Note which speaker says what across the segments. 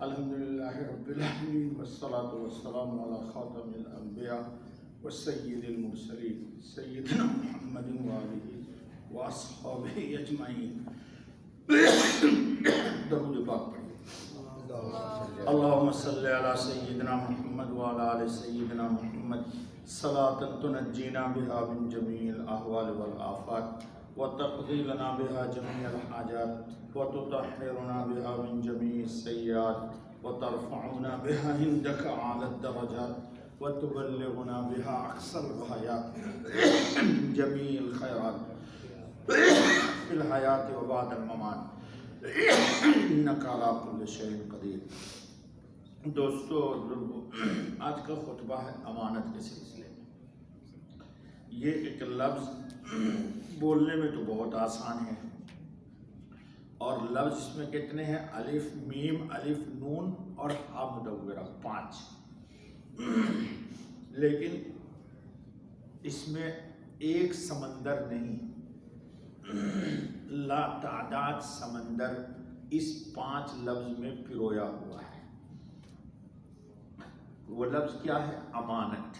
Speaker 1: الحمدللہ رب العالمین والصلاة والسلام علی خاتم الانبیاء والسید المرسلین سیدنا محمد وآلہ واصحابہ اجمعین۔ درود پاک پڑھیے۔ اللہم صلی علی سیدنا محمد وعلی آل سیدنا محمد صلاۃ تنجینا بہا من جمیع الاحوال والآفات وتقضی لنا بہا جمیع الحاجات وتطہرنا بہا من جمیع السیئات وترفعنا بہا عندک اعلی الدرجات وتبلغنا بہا اقصی الغایات جمیع الخیرات فی الحیات و بعد الممات انک علی کل شیء قدیر۔ دوستو اور بزرگو، آج کا خطبہ ہے امانت کے سلسلے میں۔ یہ ایک لفظ بولنے میں تو بہت آسان ہے، اور لفظ اس میں کتنے ہیں؟ الف میم الف نون اور ہا مدورہ، 5۔ لیکن اس میں ایک سمندر نہیں، لا تعداد سمندر اس 5 لفظ میں پرویا ہوا ہے۔ وہ لفظ کیا ہے؟ امانت۔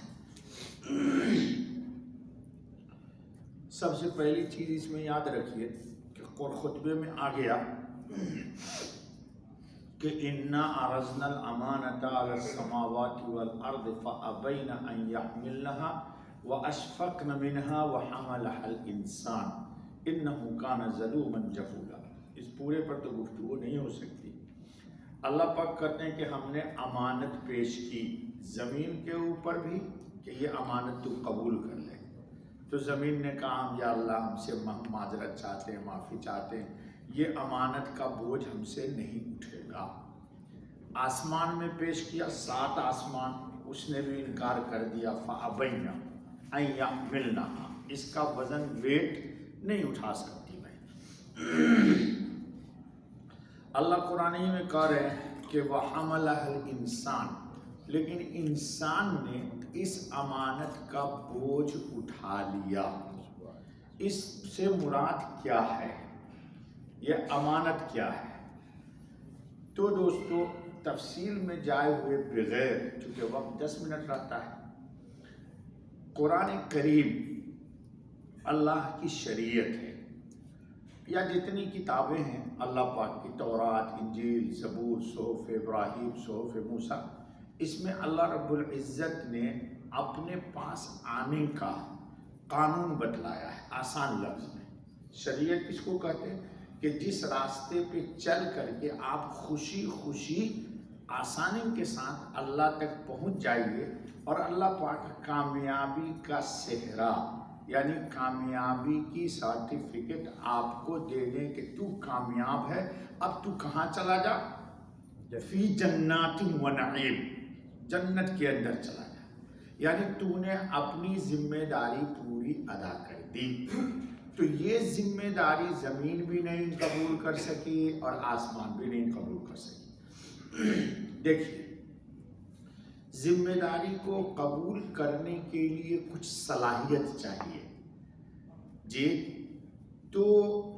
Speaker 1: سب سے پہلی چیز اس میں یاد رکھیے کہ خطبے میں آ گیا کہ اِنَّا عَرَضْنَا الْأَمَانَةَ عَلَى السَّمَاوَاتِ وَالْأَرْضِ فَأَبَيْنَ أَن يَحْمِلْنَهَا وَأَشْفَقْنَ مِنْهَا وَحَمَلَهَا الْإِنسَانُ إِنَّهُ كَانَ ظَلُومًا جَهُولًا۔ اس پورے پر تو گفتگو نہیں ہو سکتی۔ اللہ پاک کہتے ہیں کہ ہم نے امانت پیش کی زمین کے اوپر بھی کہ یہ امانت تو قبول کر لے، تو زمین نے کہا یا اللہ ہم سے معذرت چاہتے ہیں، معافی چاہتے ہیں، یہ امانت کا بوجھ ہم سے نہیں اٹھے گا۔ آسمان میں پیش کیا، 7 آسمان، اس نے بھی انکار کر دیا، فَأَبَيْنَ أَن يَحْمِلْنَهَا، اس کا وزن ویٹ نہیں اٹھا سکتی میں۔ اللہ قرآن ہی میں کہہ رہے ہیں کہ وَحَمَلَهَا الْإِنسَانُ، لیکن انسان نے اس امانت کا بوجھ اٹھا لیا۔ اس سے مراد کیا ہے؟ یہ امانت کیا ہے؟ تو دوستو تفصیل میں جائے ہوئے بغیر، چونکہ وقت 10 منٹ رہتا ہے، قرآن کریم اللہ کی شریعت ہے، یا جتنی کتابیں ہیں اللہ پاک کی، تورات، انجیل، زبور، صحف ابراہیم، صحف موسیٰ، اس میں اللہ رب العزت نے اپنے پاس آنے کا قانون بتلایا ہے آسان لفظ میں۔ شریعت کس کو کہتے ہیں؟ کہ جس راستے پہ چل کر کے آپ خوشی خوشی آسانی کے ساتھ اللہ تک پہنچ جائیے، اور اللہ پاک کامیابی کا صحرا یعنی کامیابی کی سرٹیفکیٹ آپ کو دے دیں کہ تو کامیاب ہے، اب تو کہاں چلا جا؟ فی جنات و نعیم، جنت کے اندر چلا جا، یعنی تو نے اپنی ذمہ داری پوری ادا کر دی۔ تو یہ ذمہ داری زمین بھی نہیں قبول کر سکی اور آسمان بھی نہیں قبول کر سکی۔ دیکھیے، ذمہ داری کو قبول کرنے کے لیے کچھ صلاحیت چاہیے جی۔ تو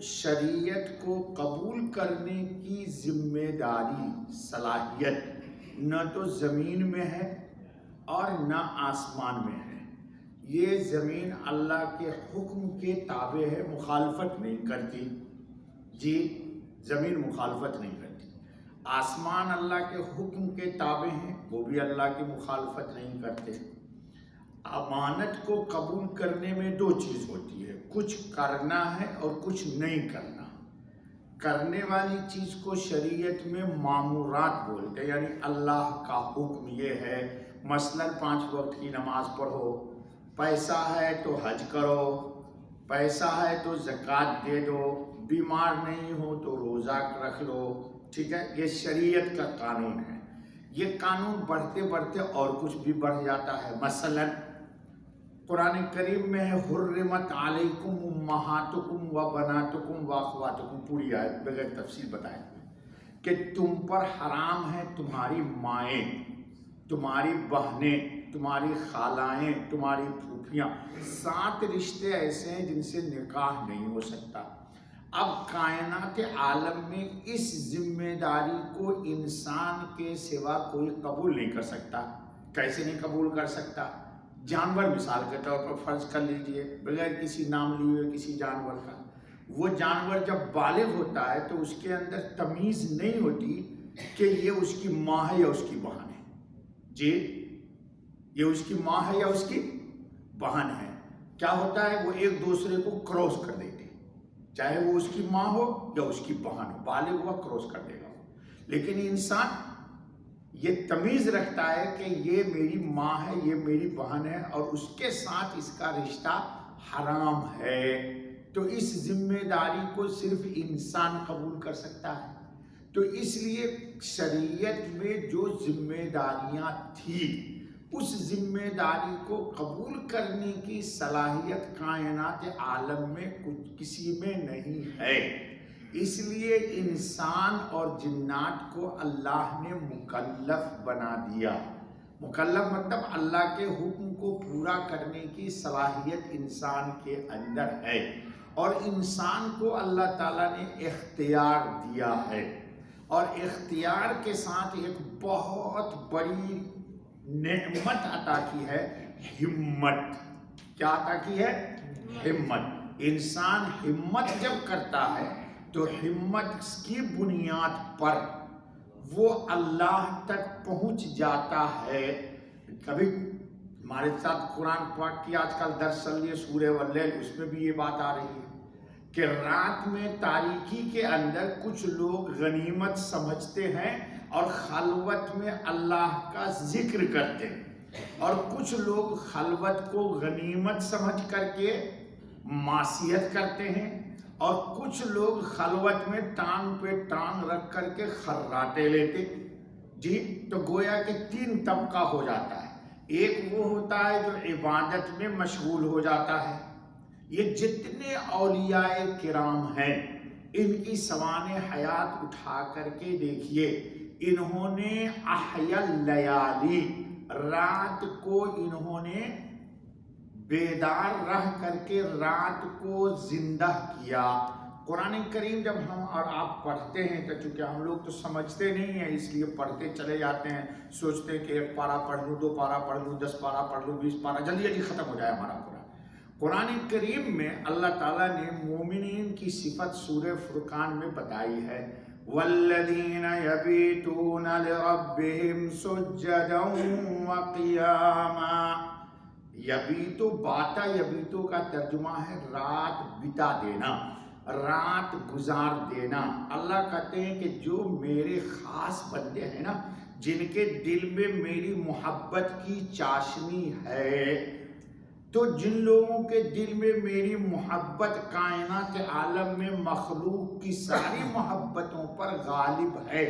Speaker 1: شریعت کو قبول کرنے کی ذمہ داری، صلاحیت نہ تو زمین میں ہے اور نہ آسمان میں ہے۔ یہ زمین اللہ کے حکم کے تابع ہے، مخالفت نہیں کرتی جی، زمین مخالفت نہیں کرتی۔ آسمان اللہ کے حکم کے تابع ہیں، وہ بھی اللہ کی مخالفت نہیں کرتے۔ امانت کو قبول کرنے میں 2 چیز ہوتی ہے، کچھ کرنا ہے اور کچھ نہیں کرنا۔ کرنے والی چیز کو شریعت میں مامورات بولتے ہیں، یعنی اللہ کا حکم یہ ہے، مثلاً 5 وقت کی نماز پڑھو، پیسہ ہے تو حج کرو، پیسہ ہے تو زکوٰۃ دے دو، بیمار نہیں ہو تو روزہ رکھ لو، ٹھیک ہے؟ یہ شریعت کا قانون ہے۔ یہ قانون بڑھتے بڑھتے اور کچھ بھی بڑھ جاتا ہے۔ مثلاً قرآن کریم میں ہے حرمت علیکم امہاتکم و بناتکم و اخواتکم، پوری آیت بغیر تفصیل بتائے کہ تم پر حرام ہے تمہاری مائیں، تمہاری بہنیں، تمہاری خالائیں، تمہاری پھوپھیاں، 7 رشتے ایسے ہیں جن سے نکاح نہیں ہو سکتا۔ اب کائنات عالم میں اس ذمہ داری کو انسان کے سوا کوئی قبول نہیں کر سکتا۔ کیسے نہیں قبول کر سکتا؟ جانور مثال کے طور پر فرض کر لیجئے، بغیر کسی نام لیے ہوئے کسی جانور کا، وہ جانور جب بالغ ہوتا ہے تو اس کے اندر تمیز نہیں ہوتی کہ یہ اس کی ماں ہے یا اس کی بہن ہے۔ جی، یہ اس کی ماں ہے یا اس کی بہن ہے۔ کیا ہوتا ہے؟ وہ ایک دوسرے کو کراس کر دیتے، چاہے وہ اس کی ماں ہو یا اس کی بہن ہو، بالغ ہوا کراس کر دے گا۔ لیکن انسان یہ تمیز رکھتا ہے کہ یہ میری ماں ہے، یہ میری بہن ہے، اور اس کے ساتھ اس کا رشتہ حرام ہے۔ تو اس ذمہ داری کو صرف انسان قبول کر سکتا ہے۔ تو اس لیے شریعت میں جو ذمہ داریاں تھیں، اس ذمہ داری کو قبول کرنے کی صلاحیت کائنات عالم میں کسی میں نہیں ہے۔ اس لیے انسان اور جنات کو اللہ نے مکلف بنا دیا۔ مکلف مطلب اللہ کے حکم کو پورا کرنے کی صلاحیت انسان کے اندر ہے، اور انسان کو اللہ تعالیٰ نے اختیار دیا ہے، اور اختیار کے ساتھ ایک بہت بڑی نعمت عطا کی ہے، ہمت۔ کیا عطا کی ہے؟ ہمت۔ انسان ہمت جب کرتا ہے تو ہمت کی بنیاد پر وہ اللہ تک پہنچ جاتا ہے۔ کبھی ہمارے ساتھ قرآن پاک کی آج کل درس چل رہی ہے سورہ واللیل، اس میں بھی یہ بات آ رہی ہے کہ رات میں تاریکی کے اندر کچھ لوگ غنیمت سمجھتے ہیں اور خلوت میں اللہ کا ذکر کرتے ہیں، اور کچھ لوگ خلوت کو غنیمت سمجھ کر کے معصیت کرتے ہیں، اور کچھ لوگ خلوت میں ٹانگ پہ ٹانگ رکھ کر کے خراٹے لیتے۔ جی، تو گویا کہ تین طبقہ ہو جاتا ہے۔ ایک وہ ہوتا ہے جو عبادت میں مشغول ہو جاتا ہے۔ یہ جتنے اولیاء کرام ہیں، ان کی سوانح حیات اٹھا کر کے دیکھیے، انہوں نے احیا اللیالی، رات کو انہوں نے بیدار رہ کر کے رات کو زندہ کیا۔ قرآن کریم جب ہم اور آپ پڑھتے ہیں تو چونکہ ہم لوگ تو سمجھتے نہیں ہیں، اس لیے پڑھتے چلے جاتے ہیں، سوچتے ہیں کہ ایک پارہ پڑھ لوں، 2 پارہ پڑھ لوں، 10 پارہ پڑھ لوں، 20 پارہ، جلدی جلدی ختم ہو جائے ہمارا قرآن۔ قرآن کریم میں اللہ تعالیٰ نے مومنین کی صفت سورہ فرقان میں بتائی ہے، وَالَّذِينَ يَبِيتُونَ لِرَبِّهِمْ سُجَّدًا وَقِيَامًا۔ یبیتو، باتا یبیتو کا ترجمہ ہے رات بتا دینا، رات گزار دینا۔ اللہ کہتے ہیں کہ جو میرے خاص بندے ہیں نا، جن کے دل میں میری محبت کی چاشنی ہے، تو جن لوگوں کے دل میں میری محبت کائنات عالم میں مخلوق کی ساری محبتوں پر غالب ہے۔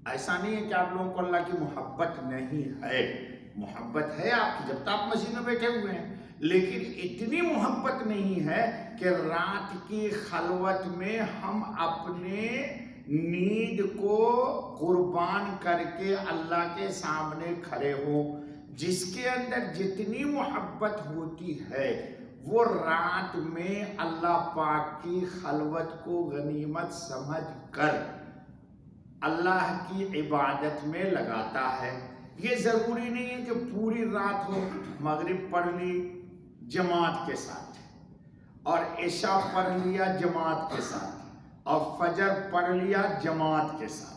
Speaker 1: ایسا نہیں ہے کہ آپ لوگوں کو اللہ کی محبت نہیں ہے، محبت ہے آپ کی جب تک آپ مسجد میں بیٹھے ہوئے ہیں، لیکن اتنی محبت نہیں ہے کہ رات کی خلوت میں ہم اپنے نیند کو قربان کر کے اللہ کے سامنے کھڑے ہوں۔ جس کے اندر جتنی محبت ہوتی ہے وہ رات میں اللہ پاک کی خلوت کو غنیمت سمجھ کر اللہ کی عبادت میں لگاتا ہے۔ یہ ضروری نہیں ہے کہ پوری رات ہو، مغرب پڑھ لی جماعت کے ساتھ، اور عشاء پڑھ لیا جماعت کے ساتھ، اور فجر پڑھ لیا جماعت کے ساتھ۔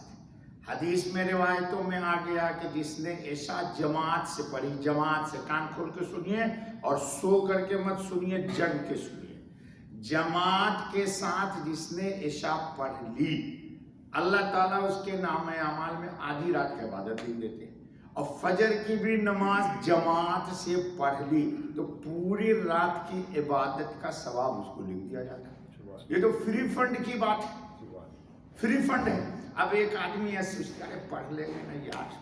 Speaker 1: حدیث میں روایتوں میں آ گیا کہ جس نے عشاء جماعت سے پڑھی، جماعت سے، کان کھول کے سنیے اور سو کر کے مت سنیے، جگ کے سنیے، جماعت کے ساتھ جس نے عشاء پڑھ لی، اللہ تعالیٰ اس کے نام اعمال میں آدھی رات کی عبادت لکھ دیتے ہیں۔ اور فجر کی بھی نماز جماعت سے پڑھ لی تو پوری رات کی عبادت کا ثواب اس کو لکھ دیا جاتا ہے۔ یہ تو فری فنڈ کی بات ہے، فری فنڈ ہے۔ اب ایک آدمی ایسے سوچتا ہے پڑھ لیں گے نا یار،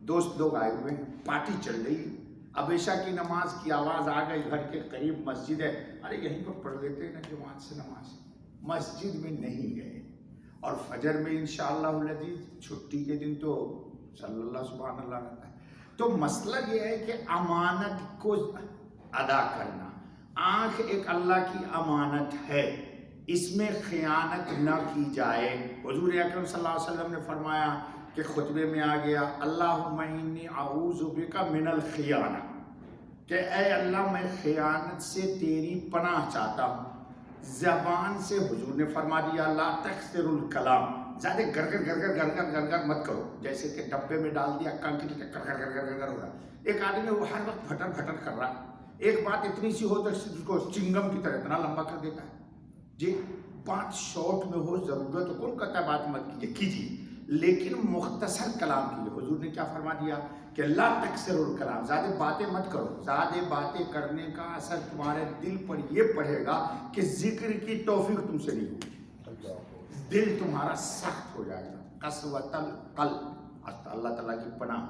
Speaker 1: دوست لوگ آئے ہوئے ہیں، پارٹی چل رہی ہے، اب عشاء کی نماز کی آواز آ گئی، گھر کے قریب مسجد ہے، ارے یہیں پر پڑھ لیتے ہیں نا جماعت سے نماز۔ مسجد میں نہیں گئے، اور فجر میں انشاءاللہ العزیز چھٹی کے دن تو صلی اللہ سبحان اللہ رہتا ہے۔ تو مسئلہ یہ ہے کہ امانت کو ادا کرنا، آنکھ ایک اللہ کی امانت ہے، اس میں خیانت نہ کی جائے. حضور اکرم صلی اللہ علیہ وسلم نے فرمایا کہ خطبے میں آ گیا اللہم انی اعوذ بک من الخیانہ، کہ اے اللہ میں خیانت سے تیری پناہ چاہتا ہوں. زبان سے حضور نے فرما دیا لا تکثر الکلام، زیادہ گرگر مت کرو، جیسے کہ ڈبے میں ڈال دیا کنکری کے گرگر ہو رہا. ایک آدمی وہ ہر وقت پھٹر پھٹر کر رہا، ایک بات اتنی سی ہو تو اس کو چنگم کی طرح اتنا لمبا کر دیتا ہے. جی بات شارٹ میں ہو، ضرورت ہو، کون کہتا ہے بات مت کیجیے، لیکن مختصر کلام کیجیے. حضور نے کیا فرما دیا کہ لا تکثر الکلام، زیادہ باتیں مت کرو. زیادہ باتیں کرنے کا اثر تمہارے دل پر یہ پڑے گا کہ ذکر کی توفیق تم سے نہیں ہوگی، دل تمہارا سخت ہو جائے گا. قسوۃ القلب، اللہ تعالیٰ کی پناہ.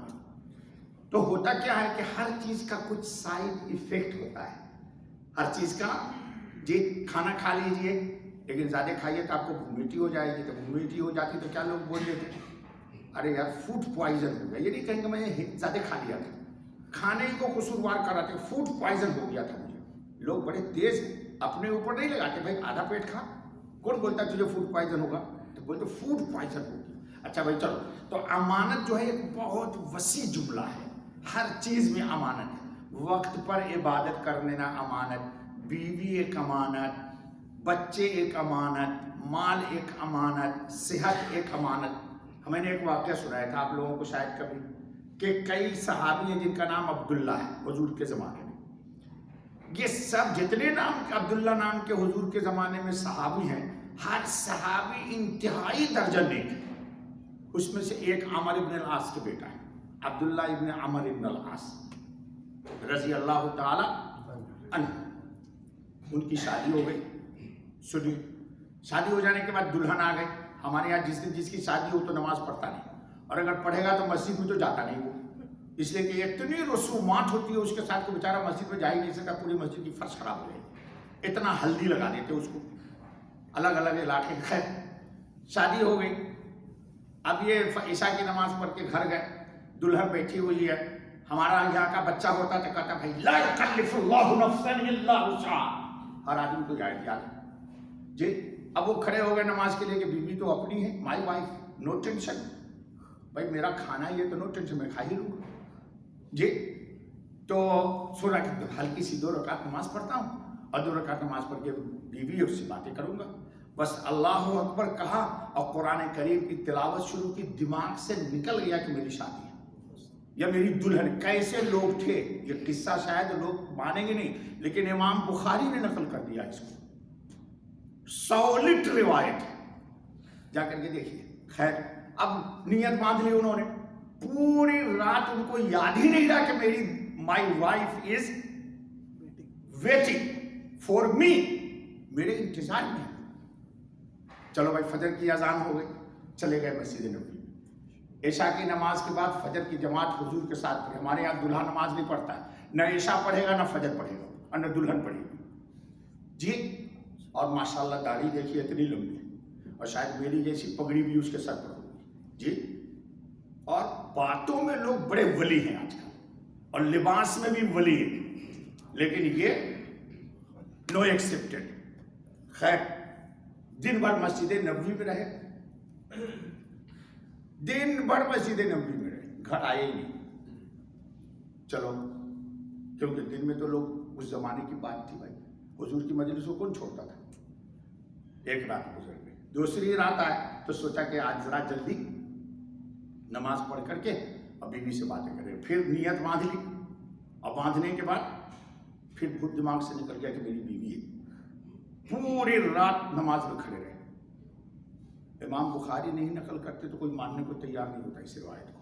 Speaker 1: تو ہوتا کیا ہے کہ ہر چیز کا کچھ سائڈ ایفیکٹ ہوتا ہے، ہر چیز کا. جی کھانا کھا لیجئے لیکن زیادہ کھائیے تو آپ کو وومیٹی ہو جائے گی، تو وومیٹی ہو جاتی تو کیا لوگ بول دیتے ارے یار فوڈ پوائزن ہو گیا. یہ نہیں کہیں گے میں زیادہ کھا لیا تھا، کھانے کو قصوروار کر رہا تھا، فوڈ پوائزن ہو گیا تھا مجھے. لوگ بڑے تیز اپنے اوپر نہیں لگاتے بھائی آدھا پیٹ کھا، کون بولتا ہے تجھے فوڈ پوائزن ہوگا، تو بولتے فوڈ پوائزن ہو گیا. اچھا بھائی چلو، تو امانت جو ہے ایک بہت وسیع جملہ ہے، ہر چیز میں امانت ہے. وقت پر عبادت کرنے نا امانت، بیوی ایک امانت، بچے ایک امانت، مال ایک امانت، صحت ایک امانت. ہمیں نے ایک واقعہ سنایا تھا آپ لوگوں کو شاید کبھی، کہ کئی صحابی ہیں جن کا نام عبداللہ ہے حضور کے زمانے میں. یہ سب جتنے نام عبداللہ نام کے حضور کے زمانے میں صحابی ہیں، ہر صحابی انتہائی درجہ نیک ہے. اس میں سے ایک عمر ابن العاص کے بیٹا ہے، عبداللہ ابن عمر ابن العاص رضی اللہ تعالی عنہ. ان کی شادی ہو گئی. سنیے، شادی ہو جانے کے بعد دلہن آ گئی. ہمارے یہاں جس کی شادی ہو تو نماز پڑھتا نہیں، اور اگر پڑھے گا تو مسجد میں تو جاتا نہیں وہ، اس لیے کہ اتنی رسومات ہوتی ہے اس کے ساتھ، کو بیچارہ مسجد میں جا ہی نہیں سکتا، پوری مسجد کی فرش خراب ہو گئی، اتنا ہلدی لگا دیتے اس کو الگ الگ علاقے. خیر شادی ہو گئی. اب یہ عشاء کی نماز پڑھ کے گھر گئے، دلہن بیٹھی ہوئی ہے. ہمارا یہاں کا بچہ ہوتا تو کہتا بھائی لا یکلف اللہ نفسا الا وسعها، ہر آدمی کو جائے یاد جی. اب وہ کھڑے ہو گئے نماز کے لیے کہ بیوی تو اپنی ہے، مائی وائف، نو ٹینشن، بھائی میرا کھانا ہی ہے تو نو ٹینشن، میں کھا ہی لوں گا جی. تو سوچا کہ ہلکی سی 2 رکعت نماز پڑھتا ہوں، اور 2 رکعت نماز پڑھ کے بیوی اس سے باتیں کروں گا. بس اللہ اکبر کہا اور قرآن کریم کی تلاوت شروع کی. دماغ سے نکل گیا کہ میری شادی ہے یا میری دلہن. کیسے لوگ تھے، یہ قصہ شاید لوگ مانیں گے نہیں، لیکن امام بخاری نے نقل کر دیا اس کو، سولٹ روایت، جا کر کے دیکھیے. خیر اب نیت باندھ لی انہوں نے، پوری رات ان کو یاد ہی نہیں رہا کہ میری my wife is waiting for me, میرے انتظار میں. چلو بھائی فجر کی اذان ہو گئی، چلے گئے مسجد نبوی. عشاء کی نماز کے بعد فجر کی جماعت حضور کے ساتھ پڑھی. ہمارے یہاں دلہا نماز نہیں پڑھتا ہے، نہ عشاء پڑھے گا نہ فجر پڑھے گا اور نہ دلہن پڑھے گی جی. اور ماشاءاللہ داڑھی دیکھیے اتنی لمبی ہے، اور شاید میری جیسی پگڑی بھی اس کے سر پر ہوگی جی. اور باتوں میں لوگ بڑے ولی ہیں آج کل، اور لباس میں بھی ولی ہیں، لیکن یہ نو ایکسیپٹڈ. خیر دن بھر مسجد نبوی میں رہے، دن بھر مسجد نبوی میں رہے، گھر آئے ہی نہیں. چلو کیونکہ دن میں تو لوگ، اس زمانے کی بات تھی بھائی، حضور کی مجلس کو کون چھوڑتا تھا. ایک رات گزر گئی، دوسری رات آئے تو سوچا کہ آج ذرا جلدی نماز پڑھ کر کے اب بیوی سے باتیں کریں. پھر نیت باندھ لی، اور باندھنے کے بعد پھر خود دماغ سے نکل گیا کہ میری بیوی ہے. پوری رات نماز میں کھڑے رہے. امام بخاری نہیں نقل کرتے تو کوئی ماننے کو تیار نہیں ہوتا اس روایت کو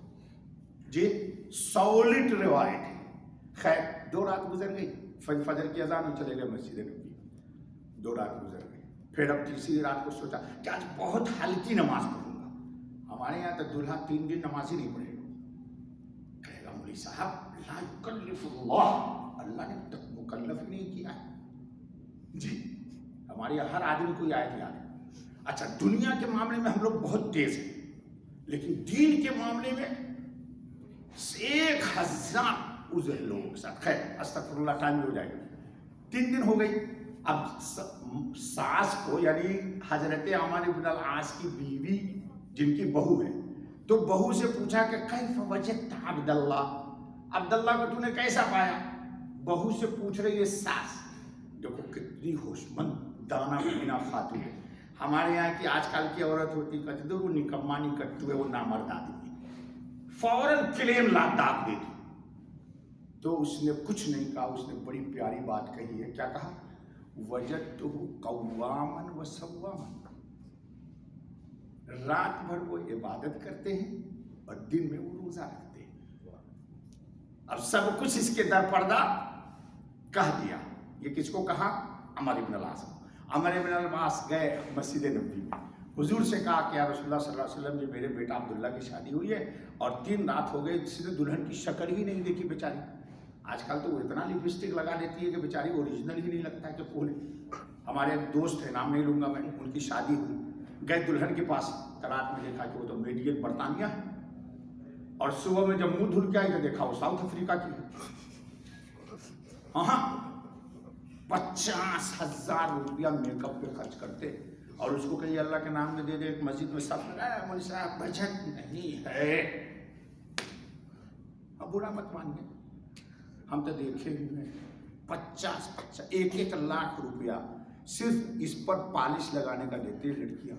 Speaker 1: جی. سولٹ روایت ہے. خیر 2 رات گزر گئی، فجر کی اذان میں چلے گئے مسجد نبوی. 2 رات گزر گئی. پھر اب تیسری رات کو سوچا کہ آج بہت ہلکی نماز پڑھوں گا. ہمارے یہاں تو دلہا 3 دن نماز ہی نہیں پڑھے گا. کہے گا مولوی صاحب لا یکلف اللہ نے تک مکلف ہی نہیں کیا ہے جی. ہمارے یہاں ہر آدمی کو یہ آیت یاد ہے. اچھا دنیا کے معاملے میں ہم لوگ بہت تیز ہیں، لیکن دین کے معاملے میں 1000 عذر لوگوں کے ساتھ. خیر استغفر اللہ، ٹائم ہو جائے گا. 3 دن ہو گئی، اب ساس کو یعنی حضرت عمر بن العاص کی بیوی جن کی بہو ہے، تو بہو سے پوچھا کہ کیف وجدت عبداللہ، عبداللہ کو تو نے کیسا پایا؟ بہو سے پوچھ رہی ہے ساس. دیکھو کتنی ہوش مند دانا مبینہ خاتون ہے. ہمارے یہاں کی آج کل کی عورت ہوتی کہتی تو وہ نکما نہیں کرتی ہے، وہ نامرد آدمی ہے، فوراً کلیم داغ دیتی. تو اس نے کچھ نہیں کہا، اس نے بڑی پیاری بات کہی ہے. کیا کہا؟ وجدتہ قواما وصواما، رات بھر وہ عبادت کرتے ہیں اور دن میں وہ روزہ رکھتے ہیں. اب سب کچھ اس کے در پردہ کہہ دیا. یہ کس کو کہا؟ عمر بن العاص. عمر بن العاص گئے مسجد نبوی میں، حضور سے کہا کہ یا رسول اللہ صلی اللہ علیہ وسلم، یہ میرے بیٹا عبداللہ کی شادی ہوئی ہے اور 3 رات ہو گئے، کسی نے دلہن کی شکل ہی نہیں دیکھی بیچاری. آج کل تو وہ اتنا لپسٹک لگا دیتی ہے کہ بیچاری اوریجنل ہی نہیں لگتا ہے کہ کون ہے. ہمارے ایک دوست ہے، نام نہیں لوں گا میں، ان کی شادی ہوئی، گئے دلہن کے پاس، رات میں دیکھا کہ وہ تو میڈین برطانیہ ہے، اور صبح میں جب منہ دھل کے آئی تو دیکھا وہ ساؤتھ افریقہ کی ہے. ہاں 50,000 روپیہ میک اپ پہ خرچ کرتے، اور اس کو کہیں اللہ کے نام میں دے دے. ایک مسجد میں سب لگایا، مولوی صاحب بجٹ نہیں ہے. اب برا مت مانیے، ہم تو دیکھے ہوئے 50 1 لاکھ روپیہ صرف اس پر پالش لگانے کا دیتے ہیں لڑکیاں،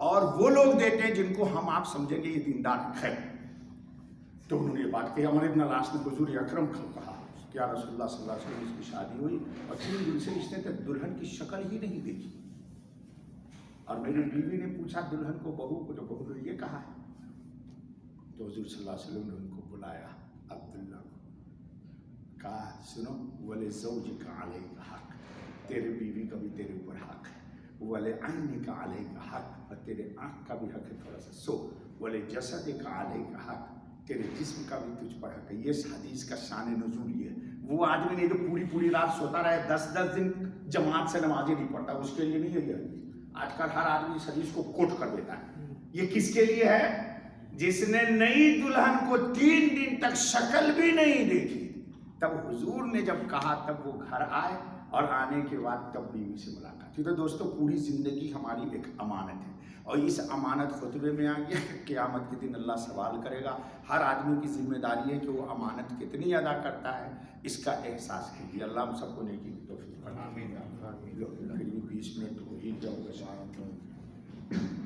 Speaker 1: اور وہ لوگ دیتے ہیں جن کو ہم آپ سمجھیں گے یہ دیندار ہے. تو انہوں نے یہ بات کہی. عمر بن العاص نے حضور اکرم کو کہا کہ یا رسول اللہ صلی اللہ علیہ وسلم، اس کی شادی ہوئی اور 3 دن سے اس نے دلہن کی شکل ہی نہیں دیکھی، اور میری بیوی نے پوچھا دلہن کو، بہو کو، تو بہو نے یہ کہا ہے. تو حضور صلی اللہ علیہ وسلم نے ان کو بلایا، عبداللہ کو، کہا سنو، وَلِزَوْجِكَ عَلَيْكَ حق، تیرے بیوی کا بھی تیرے اوپر حق ہے. وَلِعَيْنِكَ عَلَيْكَ حق، اور تیرے آنکھ کا بھی حق ہے تھوڑا سا. وَلِجَسَدِكَ عَلَيْكَ حق، تیرے جسم کا بھی تجھ پر حق ہے. یہ حدیث کا شان نزول یہ ہے. وہ آدمی نہیں جو پوری رات سوتا رہے، 10 دن جماعت سے نمازیں نہیں پڑھتا، اس کے لیے نہیں ہے یہ حدیث. آج کل ہر آدمی اس حدیث کو کوٹ کر دیتا ہے. یہ کس کے لیے ہے؟ جس نے نئی دلہن کو 3 دن تک شکل بھی نہیں دیکھی. تب حضور نے جب کہا تب وہ گھر آئے، اور آنے کے بعد تب بیوی سے ملاقات کی. تو دوستو پوری زندگی ہماری ایک امانت ہے، اور اس امانت خطبے میں آ گیا کہ قیامت کے دن اللہ سوال کرے گا. ہر آدمی کی ذمہ داری ہے کہ وہ امانت کتنی ادا کرتا ہے، اس کا احساس کیجیے. اللہ ہم سب کو نیکی کی توفیق عطا فرمائے. 20 منٹ ہو ہی جاؤ گا.